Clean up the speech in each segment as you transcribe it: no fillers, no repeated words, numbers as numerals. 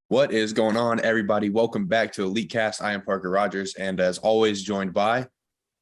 What is going on, everybody? Welcome back to Elite Cast. I am Parker Rogers, and as always, joined by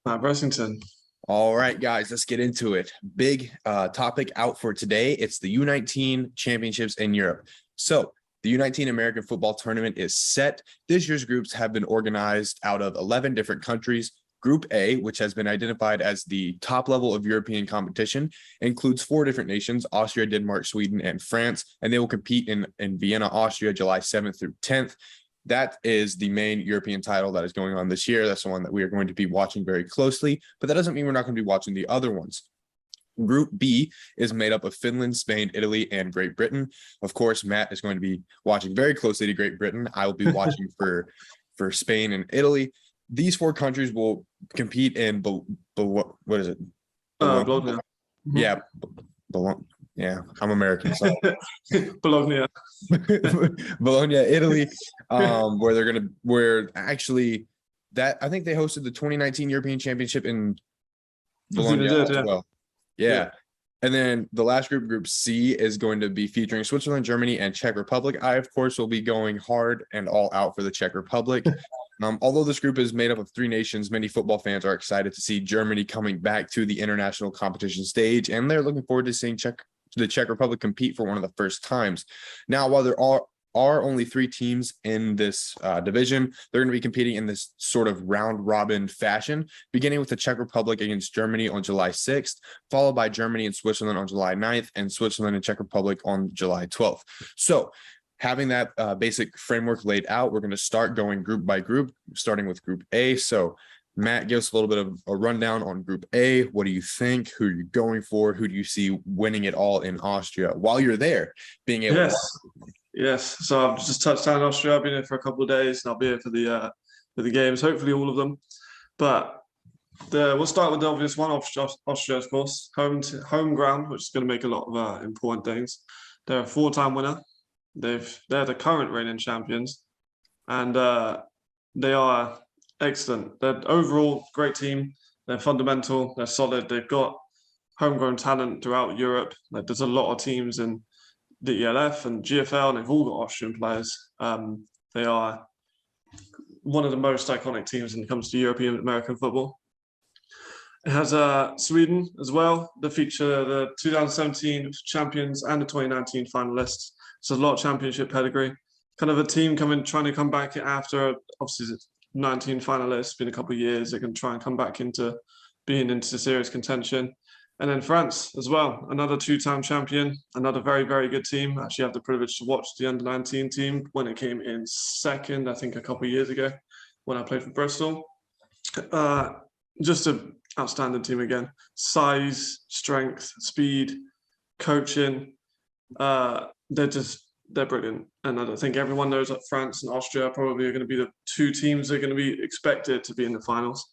Bressington. All right, guys, let's get into it. Big topic out for today. It's the U19 Championships in Europe. So the U19 American Football Tournament is set. This year's groups have been organized out of 11 different countries. Group A, which has been identified as the top level of European competition, includes 4 different nations: Austria, Denmark, Sweden, and France, and they will compete in Vienna, Austria, July 7th through 10th. That is the main European title that is going on this year. That's the one that we are going to be watching very closely, but that doesn't mean we're not going to be watching the other ones. Group B is made up of Finland, Spain, Italy, and Great Britain. Of course, Matt is going to be watching very closely to Great Britain. I will be watching for Spain and Italy. These 4 countries will compete in what is it? Bologna. Yeah, Bologna. Yeah, I'm American. So. Bologna. Bologna, Italy, where actually that I think they hosted the 2019 European Championship in Bologna as well. Yeah. And then the last group C, is going to be featuring Switzerland, Germany, and Czech Republic. I, of course, will be going hard and all out for the Czech Republic. Although this group is made up of 3 nations, many football fans are excited to see Germany coming back to the international competition stage, and they're looking forward to seeing the Czech Republic compete for one of the first times. Now, while there are only 3 teams in this division, they're going to be competing in this sort of round-robin fashion, beginning with the Czech Republic against Germany on July 6th, followed by Germany and Switzerland on July 9th, and Switzerland and Czech Republic on July 12th. So, having that basic framework laid out, we're going to start going group by group, starting with Group A. So, Matt, give us a little bit of a rundown on Group A. What do you think? Who are you going for? Who do you see winning it all in Austria while you're there, being able to watch? Yes. So I've just touched down Austria. I've been here for a couple of days, and I'll be here for the games, hopefully all of them. But we'll start with the obvious one, Austria, of course, home ground, which is going to make a lot of important things. They're a 4-time winner. They're the current reigning champions, and they are excellent. They're overall great team. They're fundamental. They're solid. They've got homegrown talent throughout Europe. Like, there's a lot of teams in the ELF and GFL, and they've all got Austrian players. They are one of the most iconic teams when it comes to European American football. It has Sweden as well. They feature the 2017 champions and the 2019 finalists. So a lot of championship pedigree. Kind of a team trying to come back after, obviously, 19 finalists, been a couple of years. They can try and come back into being into serious contention. And then France as well, another 2-time champion, another very, very good team. Actually, I had the privilege to watch the under-19 team when it came in second, I think a couple of years ago, when I played for Bristol. Just an outstanding team again. Size, strength, speed, coaching. They're brilliant. And I think everyone knows that France and Austria probably are going to be the 2 teams that are going to be expected to be in the finals.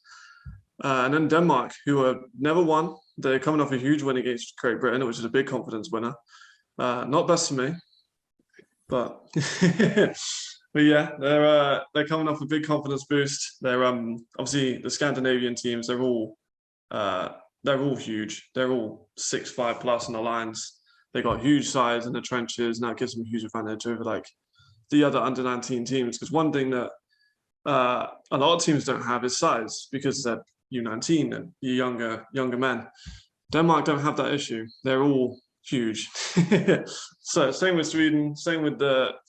And then Denmark, who have never won. They're coming off a huge win against Great Britain, which is a big confidence winner. Not best for me, but but yeah, they're coming off a big confidence boost. They're obviously the Scandinavian teams. They're all huge. They're all 6'5" plus in the lines. They got huge size in the trenches, and that gives them a huge advantage over like the other under-19 teams. Because one thing that a lot of teams don't have is size, because they're U19 and younger men. Denmark don't have that issue. They're all huge. So same with Sweden, same with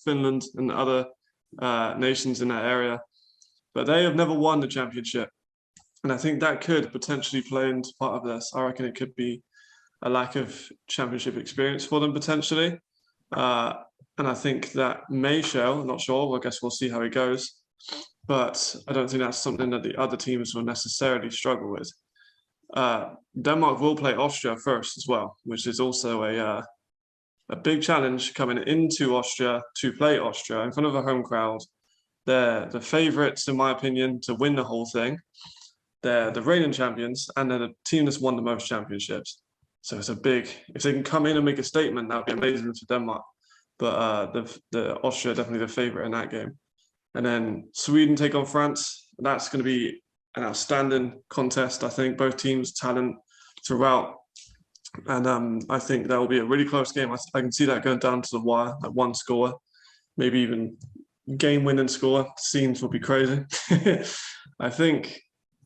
Finland and other nations in that area. But they have never won the championship. And I think that could potentially play into part of this. I reckon it could be a lack of championship experience for them potentially. And I think that may show. I'm not sure. I guess we'll see how it goes. But I don't think that's something that the other teams will necessarily struggle with. Denmark will play Austria first as well, which is also a big challenge coming into Austria to play Austria in front of a home crowd. They're the favourites, in my opinion, to win the whole thing. They're the reigning champions, and they're the team that's won the most championships. So it's if they can come in and make a statement, that would be amazing for Denmark. But the Austria are definitely the favourite in that game. And then Sweden take on France. That's going to be an outstanding contest. I think both teams talent throughout. And I think that will be a really close game. I can see that going down to the wire, like one score, maybe even game-winning score. Scenes will be crazy. I think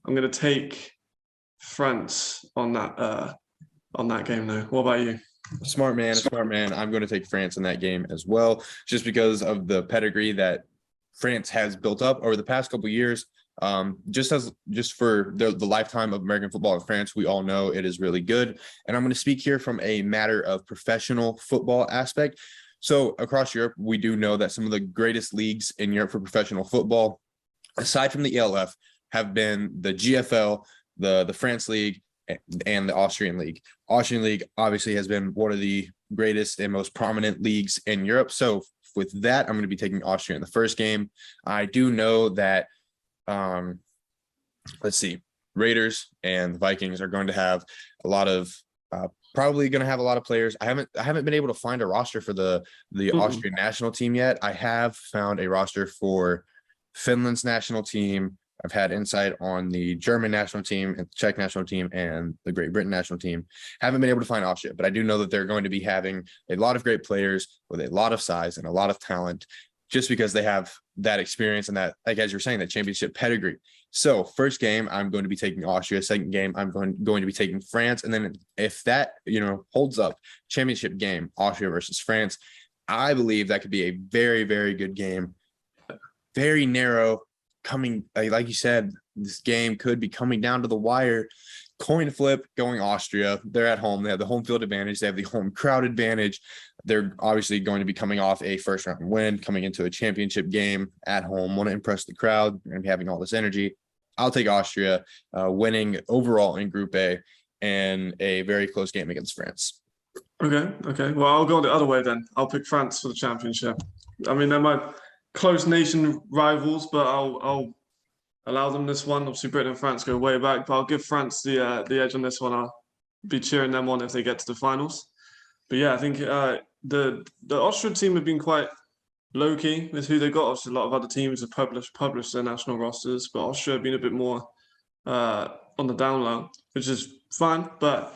I'm going to take France on that game now. What about you? Smart man. I'm going to take France in that game as well, just because of the pedigree that France has built up over the past couple of years. Just for the lifetime of American football in France, we all know it is really good. And I'm going to speak here from a matter of professional football aspect. So across Europe, we do know that some of the greatest leagues in Europe for professional football, aside from the ELF, have been the GFL, the France League, and the Austrian League. Austrian League obviously has been one of the greatest and most prominent leagues in Europe. So with that, I'm going to be taking Austria in the first game. I do know that, Raiders and the Vikings are going to have a lot of, probably going to have a lot of players. I haven't been able to find a roster for the Austrian national team yet. I have found a roster for Finland's national team. I've had insight on the German national team and the Czech national team and the Great Britain national team. Haven't been able to find Austria, but I do know that they're going to be having a lot of great players with a lot of size and a lot of talent, just because they have that experience and that, like as you're saying, that championship pedigree. So first game, I'm going to be taking Austria. Second game, I'm going to be taking France. And then if that, holds up, championship game, Austria versus France, I believe that could be a very, very good game. Very narrow. Coming, like you said, this game could be coming down to the wire. Coin flip going Austria. They're at home. They have the home field advantage. They have the home crowd advantage. They're obviously going to be coming off a first round win, coming into a championship game at home. Want to impress the crowd. They're going to be having all this energy. I'll take Austria, winning overall in Group A and a very close game against France. Okay. Well, I'll go the other way then. I'll pick France for the championship. I mean, they're my close nation rivals, but I'll allow them this one. Obviously, Britain and France go way back, but I'll give France the edge on this one. I'll be cheering them on if they get to the finals. But yeah, I think the Austrian team have been quite low key with who they got. Obviously, a lot of other teams have published their national rosters, but Austria have been a bit more on the down low, which is fine, but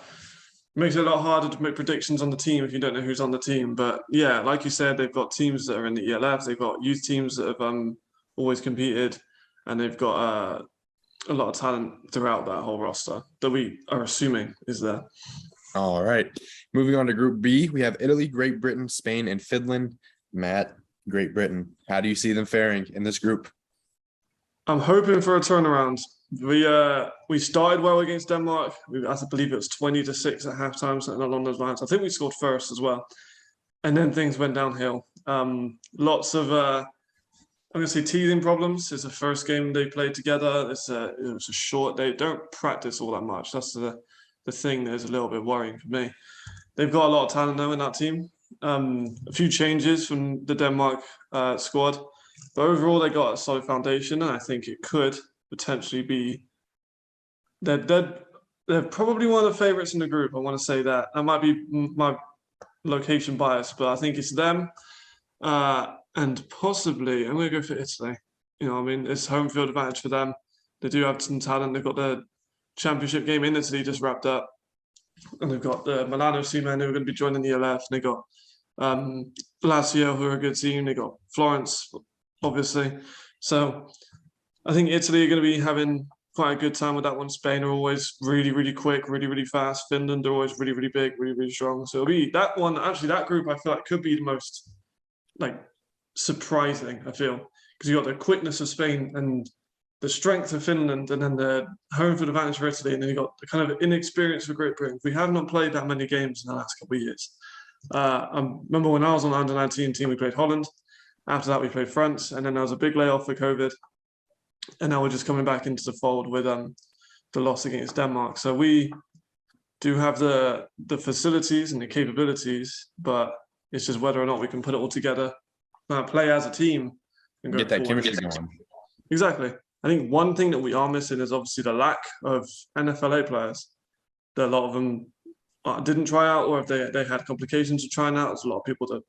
makes it a lot harder to make predictions on the team if you don't know who's on the team. But yeah, like you said, they've got teams that are in the ELF. They've got youth teams that have always competed, and they've got a lot of talent throughout that whole roster that we are assuming is there. All right. Moving on to Group B, we have Italy, Great Britain, Spain, and Finland. Matt, Great Britain, how do you see them faring in this group? I'm hoping for a turnaround. We started well against Denmark. I believe it was 20-6 at halftime, something along those lines. I think we scored first as well, and then things went downhill. Lots of I'm going to say teething problems. It's the first game they played together. It was a short. They don't practice all that much. That's the thing that is a little bit worrying for me. They've got a lot of talent though in that team. A few changes from the Denmark squad, but overall they got a solid foundation, and I think it could potentially be they're probably one of the favorites in the group. I want to say that might be my location bias, but I think it's them and possibly I'm going to go for Italy. It's home field advantage for them. They do have some talent. They've got the championship game in Italy just wrapped up, and they've got the Milano Seamen who are going to be joining the ELF. And they got Lazio, who are a good team. They got Florence, obviously. So I think Italy are going to be having quite a good time with that one. Spain are always really, really quick, really, really fast. Finland are always really, really big, really, really strong. So it'll be that one. Actually, that group I feel like could be the most surprising. I feel because you got the quickness of Spain and the strength of Finland, and then the home field advantage for Italy, and then you got the kind of inexperience for Great Britain. We have not played that many games in the last couple of years. I remember when I was on the under-19 team, we played Holland. After that, we played France, and then there was a big layoff for COVID. And now we're just coming back into the fold with the loss against Denmark. So we do have the facilities and the capabilities, but it's just whether or not we can put it all together, play as a team, and get that chemistry going. Exactly. I think one thing that we are missing is obviously the lack of NFLA players. That a lot of them didn't try out, or if they had complications of trying out. There's a lot of people that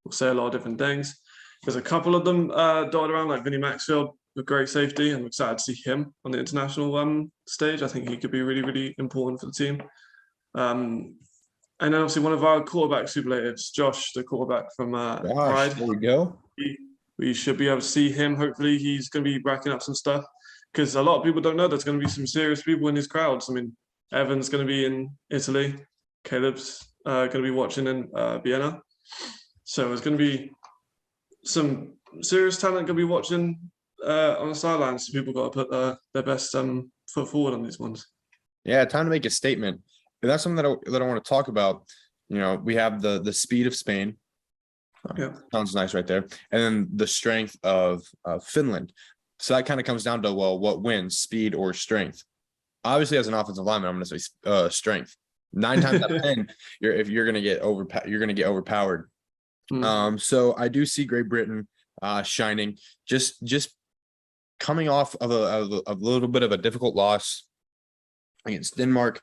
will say a lot of different things. There's a couple of them dotted around, like Vinnie Maxfield, with great safety, and I'm excited to see him on the international stage. I think he could be really, really important for the team. And then obviously one of our quarterback superlatives, Josh, the quarterback from Pride. There we go. We we should be able to see him. Hopefully, he's going to be racking up some stuff because a lot of people don't know there's going to be some serious people in his crowds. I mean, Evan's going to be in Italy. Caleb's going to be watching in Vienna. So there's going to be some serious talent going to be watching on the sidelines. So people got to put their best foot forward on these ones. Yeah, time to make a statement. And that's something that I want to talk about. You know, we have the speed of Spain. Sounds nice right there. And then the strength of Finland. So that kind of comes down to, well, what wins, speed or strength? Obviously, as an offensive lineman, I'm going to say strength. 9 times out of 10, you're going to get overpowered. So I do see Great Britain shining, just coming off of a little bit of a difficult loss against Denmark.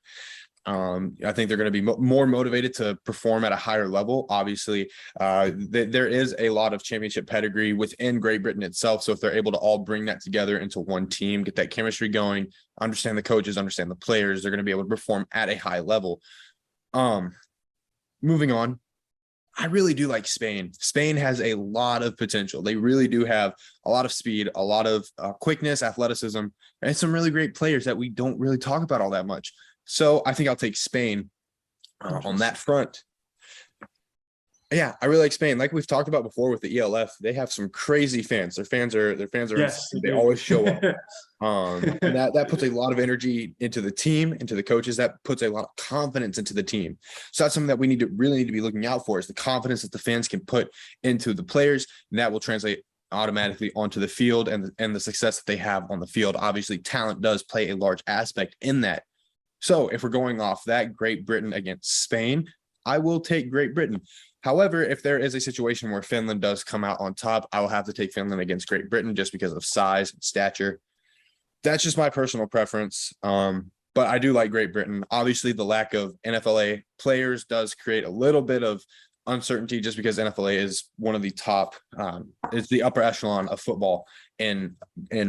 I think they're going to be more motivated to perform at a higher level. Obviously, there is a lot of championship pedigree within Great Britain itself. So if they're able to all bring that together into one team, get that chemistry going, understand the coaches, understand the players, they're going to be able to perform at a high level. Moving on, I really do like Spain. Spain has a lot of potential. They really do have a lot of speed, a lot of quickness, athleticism, and some really great players that we don't really talk about all that much. So I think I'll take Spain on that front. Yeah, I really like Spain. Like we've talked about before with the ELF, they have some crazy fans. Their fans are Yes, they always show up. And that puts a lot of energy into the team, into the coaches. That puts a lot of confidence into the team. So that's something that we really need to be looking out for, is the confidence that the fans can put into the players, and that will translate automatically onto the field and the success that they have on the field. Obviously, talent does play a large aspect in that. So if we're going off that, Great Britain against Spain, I will take Great Britain. However, if there is a situation where Finland does come out on top, I will have to take Finland against Great Britain just because of size and stature. That's just my personal preference. But I do like Great Britain. Obviously, the lack of NFLA players does create a little bit of uncertainty, just because NFLA is one of the top, it's the upper echelon of football in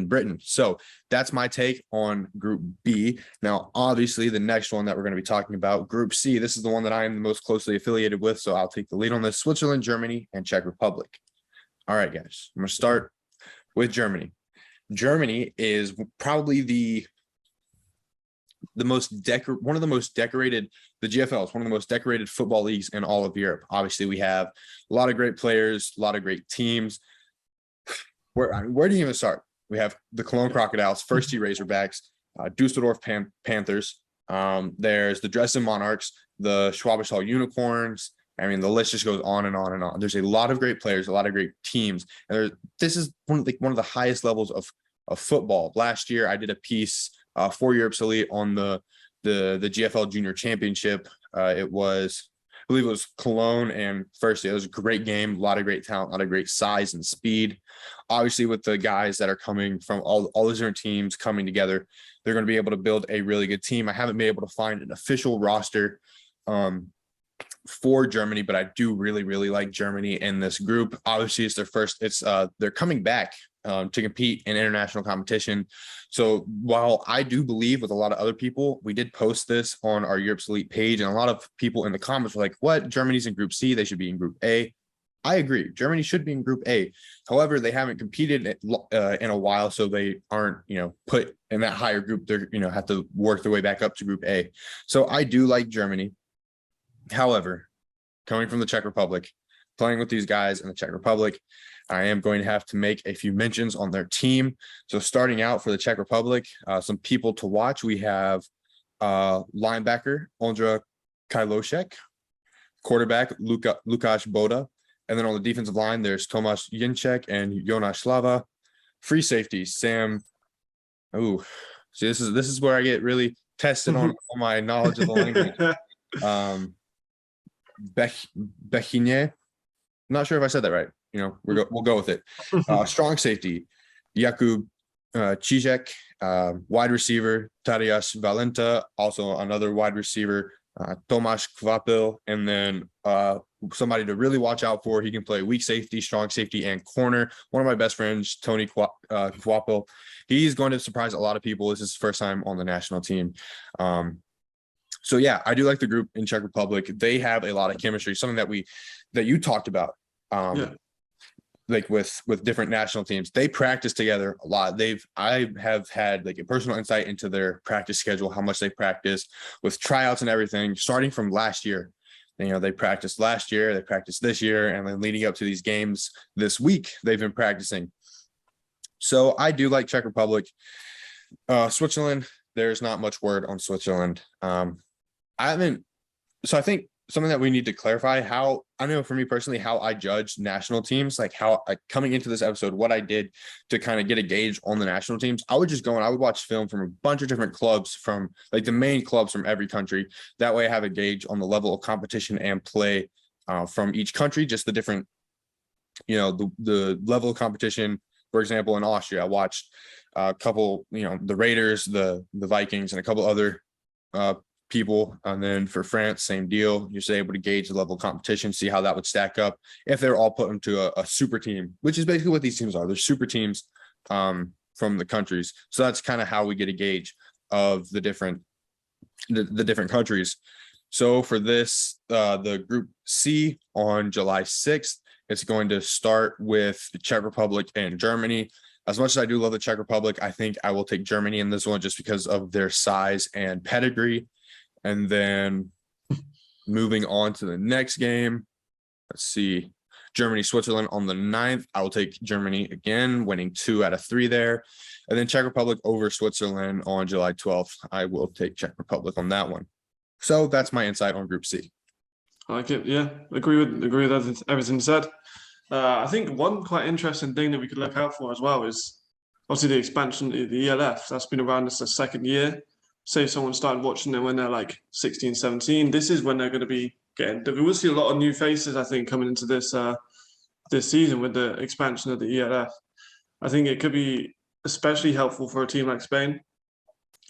Britain. So that's my take on Group B. Now, obviously, the next one that we're going to be talking about, Group C, this is the one that I am the most closely affiliated with, so I'll take the lead on this: Switzerland, Germany, and Czech Republic. All right, guys, I'm going to start with Germany. Germany is probably one of the most decorated, the GFL is one of the most decorated football leagues in all of Europe. Obviously, we have a lot of great players, a lot of great teams. Where do you even start? We have the Cologne Crocodiles, First T Razorbacks, Dusseldorf Panthers. There's the Dresden Monarchs, the Schwäbisch Hall Unicorns. I mean, the list just goes on and on and on. There's a lot of great players, a lot of great teams. And this is one of the highest levels of football. Last year, I did a piece for Europe's Elite on the GFL Junior Championship. I believe it was Cologne and First. It was a great game, a lot of great talent, a lot of great size and speed. Obviously, with the guys that are coming from all those different teams coming together, they're going to be able to build a really good team. I haven't been able to find an official roster for Germany, but I do really, really like Germany in this group. Obviously, it's their first. They're coming back to compete in international competition. So while I do believe, with a lot of other people, we did post this on our Europe's Elite page, and a lot of people in the comments were like, "What? Germany's in Group C. They should be in Group A." I agree. Germany should be in Group A. However, they haven't competed in a while, so they aren't, put in that higher group. They're, have to work their way back up to Group A. So I do like Germany. However, coming from the Czech Republic, playing with these guys in the Czech Republic, I am going to have to make a few mentions on their team. So starting out for the Czech Republic, some people to watch. We have linebacker Ondra Kajlošek, quarterback Lukáš Boda, and then on the defensive line, there's Tomáš Jinček and Jonas Slava. Free safety, Sam. Oh, see, this is where I get really tested on my knowledge of the language. Bechine. Not sure if I said that right. We'll go with it. Strong safety, Jakub Čížek. Wide receiver, Tadeusz Valenta. Also another wide receiver, Tomáš Kvapil. And then somebody to really watch out for. He can play weak safety, strong safety, and corner. One of my best friends, Tony Kvapil. He's going to surprise a lot of people. This is his first time on the national team. So yeah, I do like the group in Czech Republic. They have a lot of chemistry, something that you talked about. like with different national teams, they practice together a lot. I have had like a personal insight into their practice schedule, how much they practice with tryouts and everything, starting from last year. They practiced last year, they practiced this year, and then leading up to these games this week, they've been practicing. So I do like Czech Republic. Switzerland, there's not much word on Switzerland. I think something that we need to clarify, I know for me personally, how I judge national teams, like how coming into this episode, what I did to kind of get a gauge on the national teams, I would just go and I would watch film from a bunch of different clubs, from like the main clubs from every country. That way I have a gauge on the level of competition and play from each country, just the different, the level of competition. For example, in Austria, I watched a couple, the Raiders, the Vikings, and a couple other people. And then for France, same deal. You're just able to gauge the level of competition, see how that would stack up if they're all put into a super team, which is basically what these teams are. They're super teams from the countries. So that's kind of how we get a gauge of the different countries. So for this, the Group C on July 6th, it's going to start with the Czech Republic and Germany. As much as I do love the Czech Republic, I think I will take Germany in this one just because of their size and pedigree. And then moving on to the next game, let's see, Germany, Switzerland on the 9th. I will take Germany again, winning 2 out of 3 there. And then Czech Republic over Switzerland on July 12th. I will take Czech Republic on that one. So that's my insight on Group C. I like it. Yeah, agree with everything said. I think one quite interesting thing that we could look out for as well is obviously the expansion of the ELF. That's been around this the second year. Say if someone started watching them when they're like 16, 17, this is when they're going to be getting. We will see a lot of new faces, I think, coming into this season with the expansion of the ELF. I think it could be especially helpful for a team like Spain,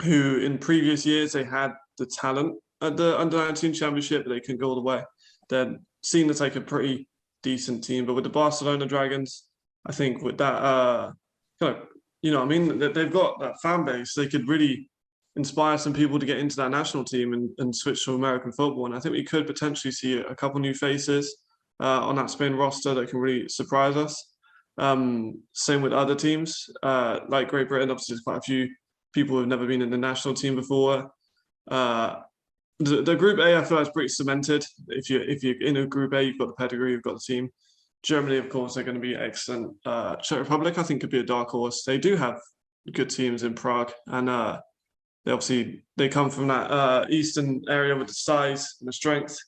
who in previous years they had the talent at the Under-19 Championship, but they couldn't go all the way. They're seen as like a pretty decent team, but with the Barcelona Dragons, I think with that, they've got that fan base. They could really inspire some people to get into that national team and switch to American football. And I think we could potentially see a couple new faces on that Spain roster that can really surprise us. Same with other teams, like Great Britain. Obviously, there's quite a few people who have never been in the national team before. The Group A, I feel like is pretty cemented. If you're in a Group A, you've got the pedigree, you've got the team. Germany, of course, are going to be excellent. Czech Republic, I think, could be a dark horse. They do have good teams in Prague, and they come from that eastern area with the size and the strength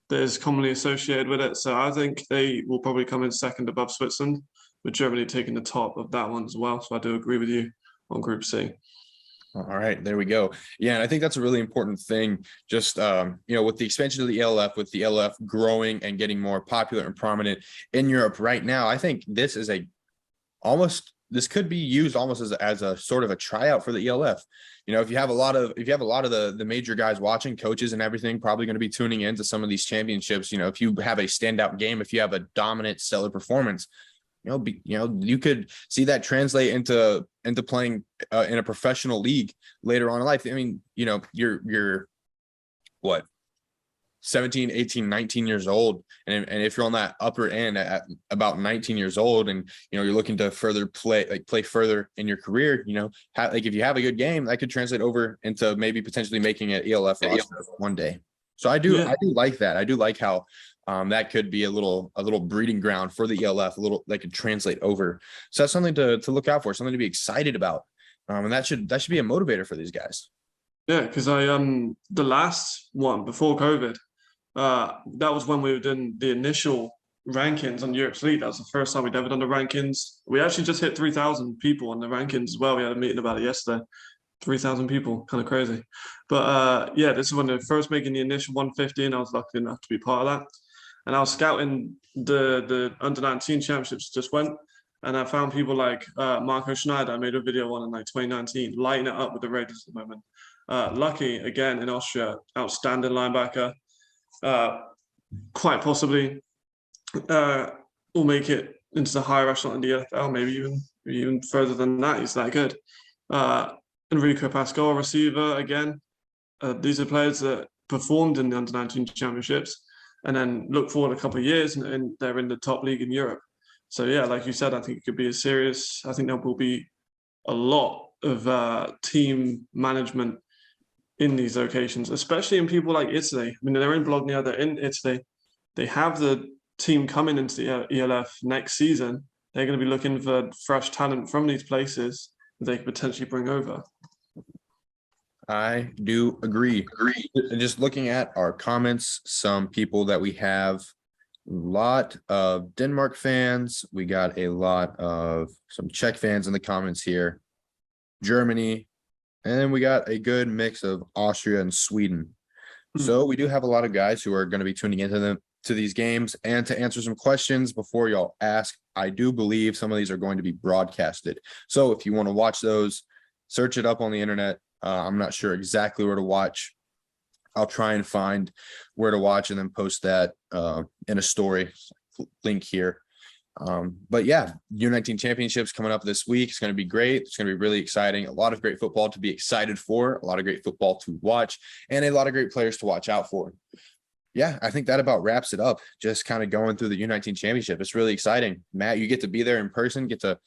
that is commonly associated with it. So I think they will probably come in second above Switzerland, with Germany taking the top of that one as well. So I do agree with you on Group C. All right, there we go. Yeah, and I think that's a really important thing. Just with the expansion of the ELF, with the ELF growing and getting more popular and prominent in Europe right now, I think this is this could be used almost as a sort of a tryout for the ELF. If you have a lot of the major guys watching, coaches and everything, probably going to be tuning into some of these championships. If you have a standout game, if you have a dominant, stellar performance, you could see that translate into playing in a professional league later on in life. I mean, you're what, 17, 18, 19 years old. And if you're on that upper end at about 19 years old and, you're looking to further play further in your career, if you have a good game, that could translate over into maybe potentially making an ELF roster one day. So I do like that. I do like how that could be a little breeding ground for the ELF, that could translate over. So that's something to look out for, something to be excited about. And that should be a motivator for these guys. Yeah, because the last one before COVID, that was when we were doing the initial rankings on Europe's League. That was the first time we'd ever done the rankings. We actually just hit 3,000 people on the rankings as well. We had a meeting about it yesterday. 3,000 people, kind of crazy. But this is when they're first making the initial 150, and I was lucky enough to be part of that. And I was scouting the Under-19 Championships just went, and I found people like Marco Schneider. I made a video on in 2019, lighting it up with the Raiders at the moment. Lucky, again, in Austria, outstanding linebacker. Quite possibly will make it into the higher echelon in the NFL, maybe even further than that. He's that good. Enrico Pascal, receiver, again. These are players that performed in the Under-19 Championships and then look forward a couple of years and they're in the top league in Europe. So yeah, like you said, I think it could be a serious. I think there will be a lot of team management in these locations, especially in people like Italy. I mean, they're in Bologna, they're in Italy. They have the team coming into the ELF next season. They're going to be looking for fresh talent from these places that they could potentially bring over. I do agree. And just looking at our comments, some people that we have, a lot of Denmark fans. We got a lot of some Czech fans in the comments here, Germany, and then we got a good mix of Austria and Sweden. So we do have a lot of guys who are going to be tuning into these games. And to answer some questions before y'all ask, I do believe some of these are going to be broadcasted. So if you want to watch those, search it up on the internet. I'm not sure exactly where to watch. I'll try and find where to watch and then post that in a story link here. But yeah, U19 Championships coming up this week. It's going to be great. It's going to be really exciting. A lot of great football to be excited for, a lot of great football to watch, and a lot of great players to watch out for. Yeah, I think that about wraps it up. Just kind of going through the U19 Championship. It's really exciting. Matt, you get to be there in person, get to,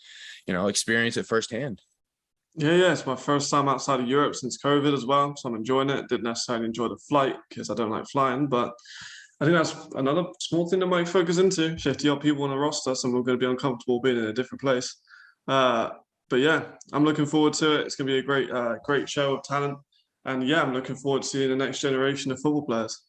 experience it firsthand. Yeah, it's my first time outside of Europe since COVID as well, so I'm enjoying it. Didn't necessarily enjoy the flight because I don't like flying, but I think that's another small thing that might focus into. 50-odd people on a roster, so we're going to be uncomfortable being in a different place. But yeah, I'm looking forward to it. It's going to be a great show of talent, and yeah, I'm looking forward to seeing the next generation of football players.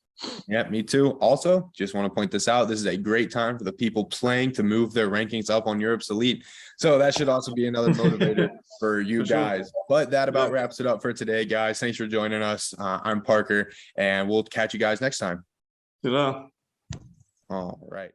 Yeah, me too. Also, just want to point this out. This is a great time for the people playing to move their rankings up on Europe's Elite. So that should also be another motivator for you guys. But that about wraps it up for today, guys. Thanks for joining us. I'm Parker, and we'll catch you guys next time. Yeah. All right.